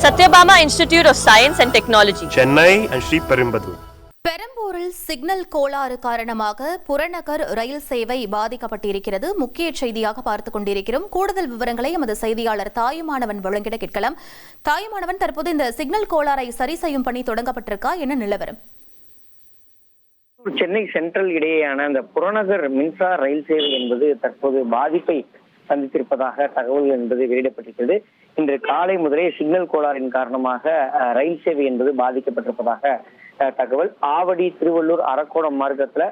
Satyabama Institute of Science and Technology, Chennai and Sri Perumbudur. பெரம்பூரில் signal கோளாறு காரணமாக புறநகர் ரயில் சேவை பாதிக்கப்பட்டிருக்கிறது. முக்கிய செய்தியாக பார்த்துக் கொண்டிருக்கிறோம். கூடுதல் விவரங்களை எமது செய்தியாளர் தாயுமானவன் வழங்கிட கேட்கலாம். தாயுமானவன், தற்போது இந்த சிக்னல் கோளாறை சரி செய்யும் பணி தொடங்கப்பட்டிருக்கா? என்ன நிலவரம்? சென்னை சென்ட்ரல் இடையேயான அந்த புறநகர் மின்சார ரயில் சேவை என்பது தற்போது பாதிப்பை சந்தித்திருப்பதாக தகவல் என்பது வெளியிடப்பட்டிருக்கிறது. இன்று காலை முதலே சிக்னல் கோளாறின் காரணமாக ரயில் சேவை என்பது பாதிக்கப்பட்டிருப்பதாக தகவல். ஆவடி, திருவள்ளூர், அரக்கோணம் மார்க்கத்துல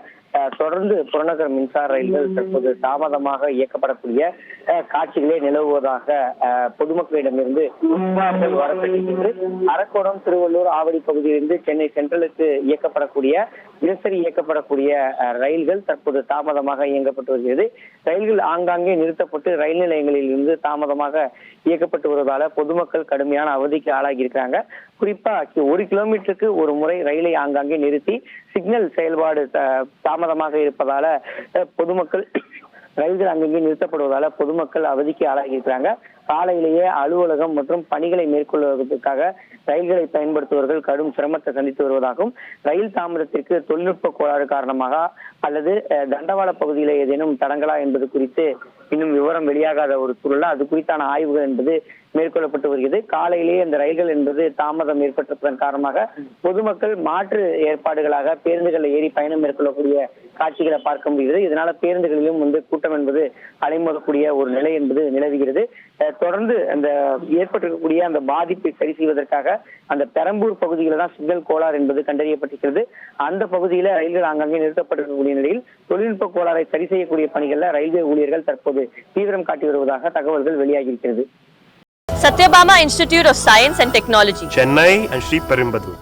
தொடர்ந்து புறநகர் மின்சார ரயில்கள் தற்போது தாமதமாக இயக்கப்படக்கூடிய காட்சிகளே நிலவுவதாக பொதுமக்களிடமிருந்து வரப்பட்டிருக்கிறது. அரக்கோணம், திருவள்ளூர், ஆவடி பகுதியிலிருந்து சென்னை சென்ட்ரலுக்கு தினசரி இயக்கப்படக்கூடிய ரயில்கள் தற்போது தாமதமாக இயங்கப்பட்டு வருகிறது. ரயில்கள் ஆங்காங்கே நிறுத்தப்பட்டு ரயில் நிலையங்களில் இருந்து தாமதமாக இயக்கப்பட்டு வருவதால பொதுமக்கள் கடுமையான அவதிக்கு ஆளாகி இருக்கிறாங்க. குறிப்பா 1 கிலோமீட்டருக்கு ஒரு முறை ரயிலை ஆங்காங்கே நிறுத்தி சிக்னல் செயல்பாடு தாமதமாக இருப்பதால பொதுமக்கள் ரயில்கள் அங்கங்கே நிறுத்தப்படுவதால பொதுமக்கள் அவதிக்கு ஆளாகி இருக்கிறாங்க. காலையிலேயே அலுவலகம் மற்றும் பணிகளை மேற்கொள்வதற்காக ரயில்களை பயன்படுத்துபவர்கள் கடும் சிரமத்தை சந்தித்து வருவதாகவும், ரயில் தாமதத்திற்கு தொழில்நுட்ப கோளாறு காரணமாக அல்லது தண்டவாள பகுதியில ஏதேனும் தடங்களா என்பது குறித்து இன்னும் விவரம் வெளியாகாத ஒரு சூழல். அது குறித்தான ஆய்வுகள் என்பது மேற்கொள்ளப்பட்டு வருகிறது. காலையிலேயே இந்த ரயில்கள் என்பது தாமதம் ஏற்பட்டிருப்பதன் காரணமாக பொதுமக்கள் மாற்று ஏற்பாடுகளாக பேருந்துகளில் ஏறி பயணம் மேற்கொள்ளக்கூடிய காட்சிகளை பார்க்க முடிகிறது. இதனால பேருந்துகளிலும் கூட்டம் என்பது அலைமோதக்கூடிய ஒரு நிலை என்பது நிலவுகிறது. தொடர்ந்து அந்த ஏற்பட்டிருக்கக்கூடிய அந்த பாதிப்பை சரி செய்வதற்காக அந்த பெரம்பூர் பகுதியில தான் சிக்னல் கோளாறு என்பது கண்டறியப்பட்டிருக்கிறது. அந்த பகுதியில ரயில்கள் ஆங்காங்கே நிறுத்தப்பட்டிருக்கக்கூடிய நிலையில் தொழில்நுட்ப கோளாறை சரி செய்யக்கூடிய பணிகள்ல ரயில்வே ஊழியர்கள் தற்போது தீவிரம் காட்டி வருவதாக தகவல்கள் வெளியாகியிருக்கிறது. Satyabama Institute of Science and Technology, Chennai and Sri Perumbudur.